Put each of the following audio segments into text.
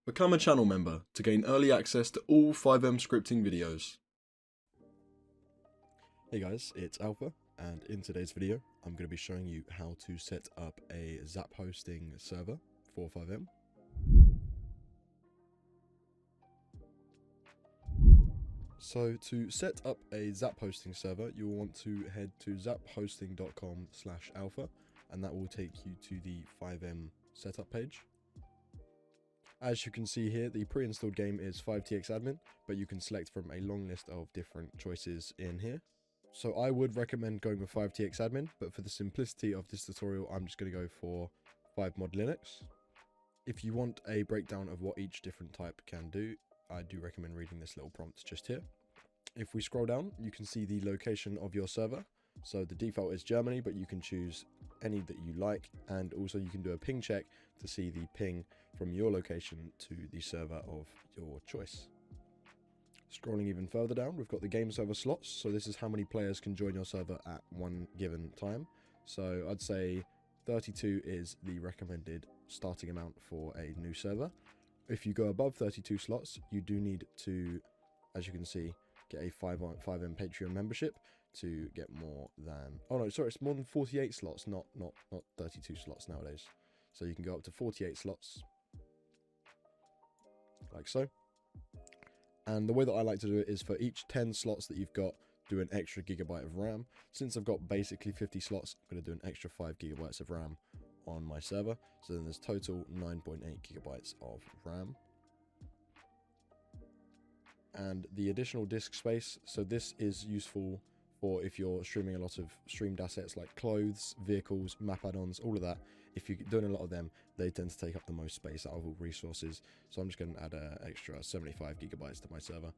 Become a channel member to gain early access to all FiveM scripting videos. Hey guys, it's Alpha, and in today's video I'm going to be showing you how to set up a ZapHosting server for FiveM. So to set up a ZapHosting server, you'll want to head to zaphosting.com/alpha, and that will take you to the FiveM setup page. As you can see here, the pre-installed game is 5TXadmin, but you can select from a long list of different choices in here. So I would recommend going with 5TXadmin, but for the simplicity of this tutorial, I'm just going to go for 5mod Linux. If you want a breakdown of what each different type can do, I do recommend reading this little prompt just here. If we scroll down, you can see the location of your server. So the default is Germany, but you can choose any that you like, and also you can do a ping check to see the ping from your location to the server of your choice. Scrolling even further down, we've got the game server slots. So this is how many players can join your server at one given time. So I'd say 32 is the recommended starting amount for a new server. If you go above 32 slots, you do need to, as you can see, get a FiveM Patreon membership to get more than, oh no, sorry, it's more than 48 slots, not 32 slots nowadays. So you can go up to 48 slots, like so. And the way that I like to do it is for each 10 slots that you've got, do an extra gigabyte of RAM. Since I've got basically 50 slots, I'm going to do an extra 5 gigabytes of RAM on my server. So then there's total 9.8 gigabytes of RAM. And the additional disk space, so this is useful for if you're streaming a lot of streamed assets like clothes, vehicles, map add-ons, all of that. If you're doing a lot of them, they tend to take up the most space out of all resources. So I'm just going to add an extra 75 gigabytes to my server.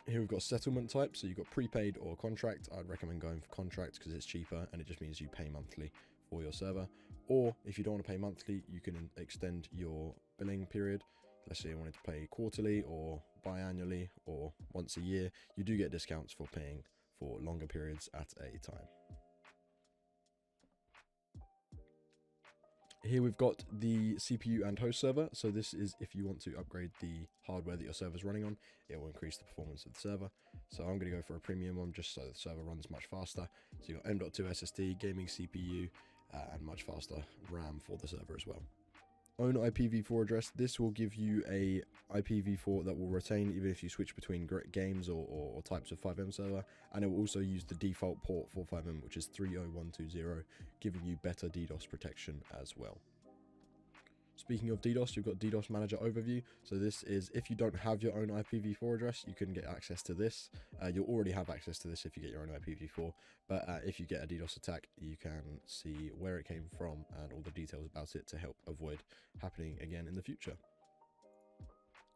Here we've got settlement type, so you've got prepaid or contract. I'd recommend going for contract because it's cheaper and it just means you pay monthly for your server. Or if you don't want to pay monthly, you can extend your billing period. Let's say you wanted to pay quarterly or biannually or once a year. You do get discounts for paying for longer periods at a time. Here we've got the CPU and host server. So this is if you want to upgrade the hardware that your server's running on, it will increase the performance of the server. So I'm going to go for a premium one just so the server runs much faster. So you've got M.2 SSD, gaming CPU, and much faster RAM for the server as well. Own IPv4 address. This will give you a IPv4 that will retain even if you switch between games or types of FiveM server, and it will also use the default port for FiveM, which is 30120, giving you better DDoS protection as well. Speaking of DDoS, you've got DDoS Manager Overview. So this is if you don't have your own IPv4 address, you can get access to this. You'll already have access to this if you get your own IPv4, but if you get a DDoS attack, you can see where it came from and all the details about it to help avoid happening again in the future.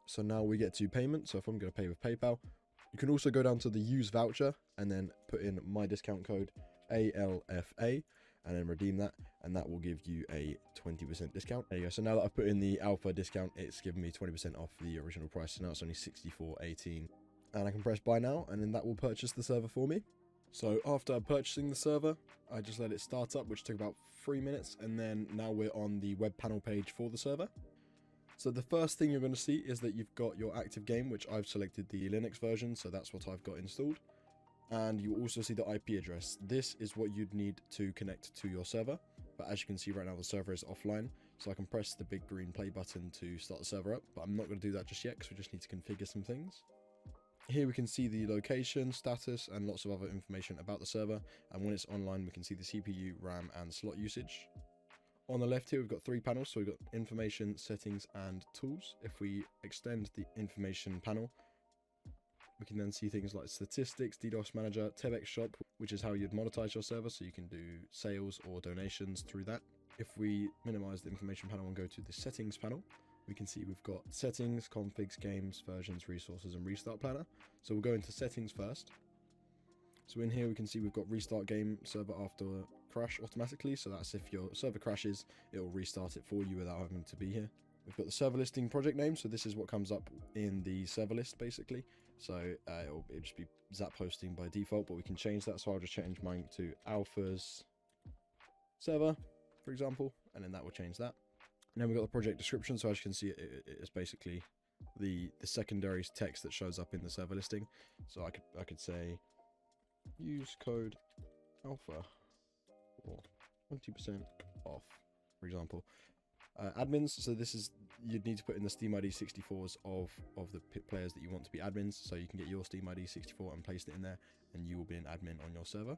So now we get to payment. So if I'm going to pay with PayPal, you can also go down to the use voucher and then put in my discount code ALFA and then redeem that, and that will give you a 20% discount. There you go. So now that I've put in the Alpha discount, it's given me 20% off the original price. So now it's only $64.18, and I can press buy now, and then that will purchase the server for me. So after purchasing the server, I just let it start up, which took about 3 minutes, and then now we're on the web panel page for the server. So the first thing you're going to see is that you've got your active game, which I've selected the Linux version, so that's what I've got installed. And you also see the IP address. This is what you'd need to connect to your server. But as you can see right now, the server is offline. So I can press the big green play button to start the server up. But I'm not going to do that just yet because we just need to configure some things. Here we can see the location, status, and lots of other information about the server. And when it's online, we can see the CPU, RAM, and slot usage. On the left here, we've got 3 panels. So we've got information, settings, and tools. If we extend the information panel, we can then see things like statistics, DDoS Manager, TebEx Shop, which is how you'd monetize your server, so you can do sales or donations through that. If we minimize the information panel and go to the settings panel, we can see we've got settings, configs, games, versions, resources, and restart planner. So we'll go into settings first. So in here we can see we've got restart game server after crash automatically. So that's if your server crashes, it will restart it for you without having to be here. We've got the server listing project name. So this is what comes up in the server list basically. So it'll just be ZapHosting by default, but we can change that. So I'll just change mine to Alpha's server, for example, and then that will change that. And then we've got the project description. So as you can see, it's basically the secondary text that shows up in the server listing. So I could say use code Alfa for 20% off, for example. Admins, so this is, you'd need to put in the Steam ID 64s of the players that you want to be admins, so you can get your Steam ID 64 and paste it in there, and you will be an admin on your server.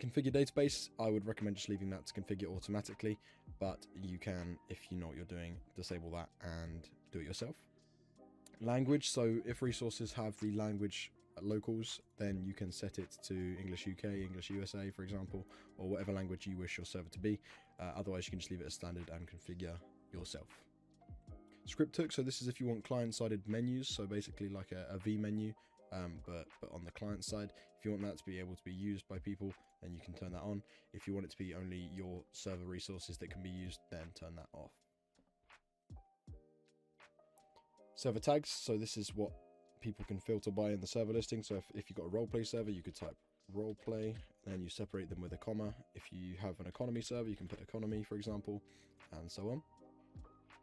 Configure database, I would recommend just leaving that to configure automatically, but you can, if you know what you're doing, disable that and do it yourself. Language, so if resources have the language locals, then you can set it to English UK, English USA, for example, or whatever language you wish your server to be. Otherwise, you can just leave it as standard and configure yourself. Script hook, so this is if you want client-sided menus, so basically like a V menu, but on the client side. If you want that to be able to be used by people, then you can turn that on. If you want it to be only your server resources that can be used, then turn that off. Server tags, so this is what people can filter by in the server listing. So if you've got a roleplay server, you could type roleplay, then you separate them with a comma. If you have an economy server, you can put economy, for example, and so on.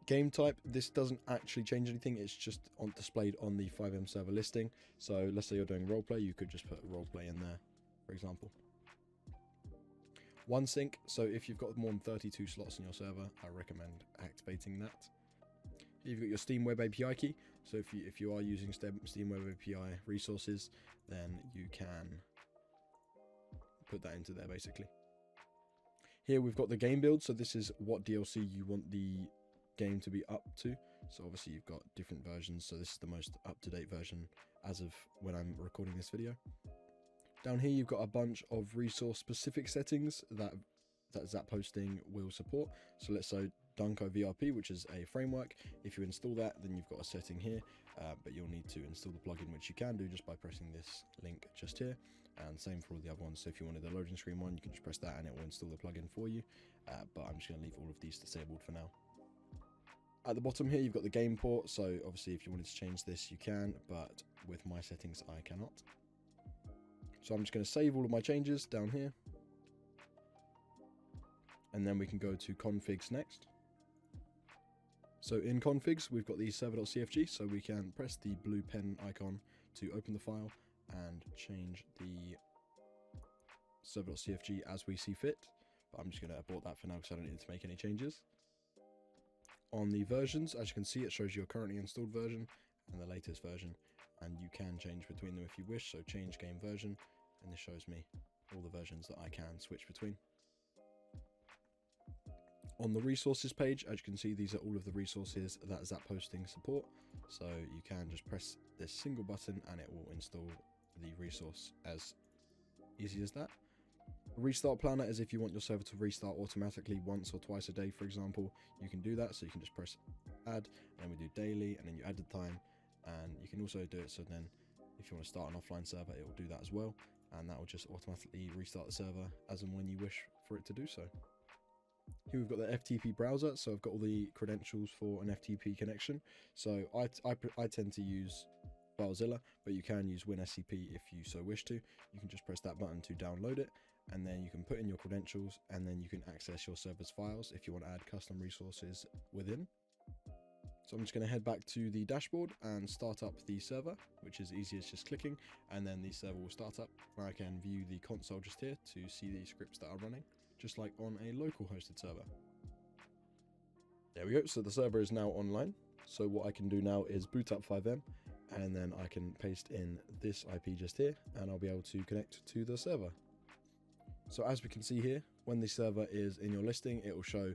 Game type, this doesn't actually change anything, it's just displayed on the FiveM server listing. So let's say you're doing roleplay, you could just put roleplay in there, for example. One sync, so if you've got more than 32 slots in your server, I recommend activating that. You've got your Steam Web API key, so if you are using Steam Web API resources, then you can put that into there basically. Here we've got the game build, so this is what DLC you want the game to be up to. So obviously you've got different versions, so this is the most up-to-date version as of when I'm recording this video. Down here you've got a bunch of resource specific settings that ZapHosting will support. So let's say Dunko VRP, which is a framework. If you install that, then you've got a setting here, but you'll need to install the plugin, which you can do just by pressing this link just here, and same for all the other ones. So if you wanted the loading screen one, you can just press that and it will install the plugin for you, but I'm just going to leave all of these disabled for now. At the bottom here you've got the game port, so obviously if you wanted to change this you can, but with my settings I cannot. So I'm just going to save all of my changes down here, and then we can go to configs next. So in configs we've got the server.cfg, so we can press the blue pen icon to open the file and change the server.cfg as we see fit, but I'm just going to abort that for now because I don't need to make any changes. On the versions, as you can see, it shows your currently installed version and the latest version, and you can change between them if you wish. So change game version, and this shows me all the versions that I can switch between. On the resources page, as you can see, these are all of the resources that ZapHosting support. So you can just press this single button and it will install the resource as easy as that. Restart planner is if you want your server to restart automatically once or twice a day, for example, you can do that. So you can just press add, and then we do daily, and then you add the time, and you can also do it so then if you want to start an offline server, it will do that as well, and that will just automatically restart the server as and when you wish for it to do so. Here we've got the FTP browser, so I've got all the credentials for an FTP connection. So I tend to use FileZilla, but you can use WinSCP if you so wish to. You can just press that button to download it, and then you can put in your credentials, and then you can access your server's files if you want to add custom resources within. So I'm just going to head back to the dashboard and start up the server, which is easy as just clicking, and then the server will start up. I can view the console just here to see the scripts that are running, just like on a local hosted server. There we go, so the server is now online. So what I can do now is boot up FiveM, and then I can paste in this IP just here, and I'll be able to connect to the server. So as we can see here, when the server is in your listing, it will show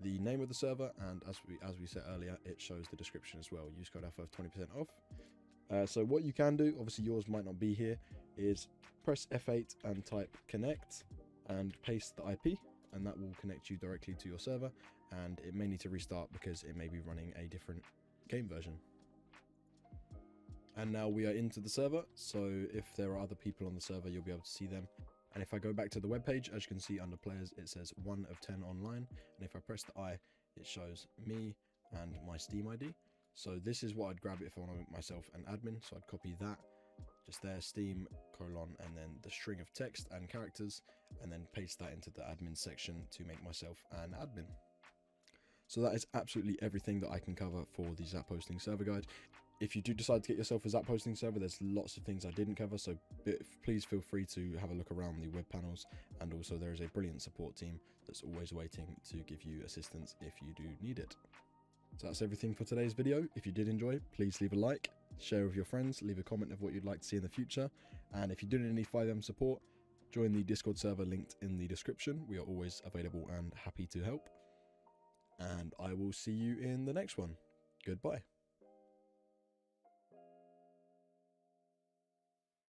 the name of the server, and as we said earlier, it shows the description as well. Use code Alfa 20% off. So what you can do, obviously yours might not be here, is press F8 and type connect and paste the IP, and that will connect you directly to your server, and it may need to restart because it may be running a different game version. And now we are into the server, so if there are other people on the server, you'll be able to see them. And if I go back to the web page, as you can see under players, it says 1 of 10 online. And if I press the I, it shows me and my Steam ID. So this is what I'd grab if I want to make myself an admin. So I'd copy that just there, Steam, : and then the string of text and characters, and then paste that into the admin section to make myself an admin. So that is absolutely everything that I can cover for the ZapHosting server guide. If you do decide to get yourself a ZapHosting server, there's lots of things I didn't cover, so please feel free to have a look around the web panels, and also there is a brilliant support team that's always waiting to give you assistance if you do need it. So that's everything for today's video. If you did enjoy, please leave a like, share with your friends, leave a comment of what you'd like to see in the future, and if you do need any FiveM support, join the Discord server linked in the description. We are always available and happy to help. And I will see you in the next one. Goodbye.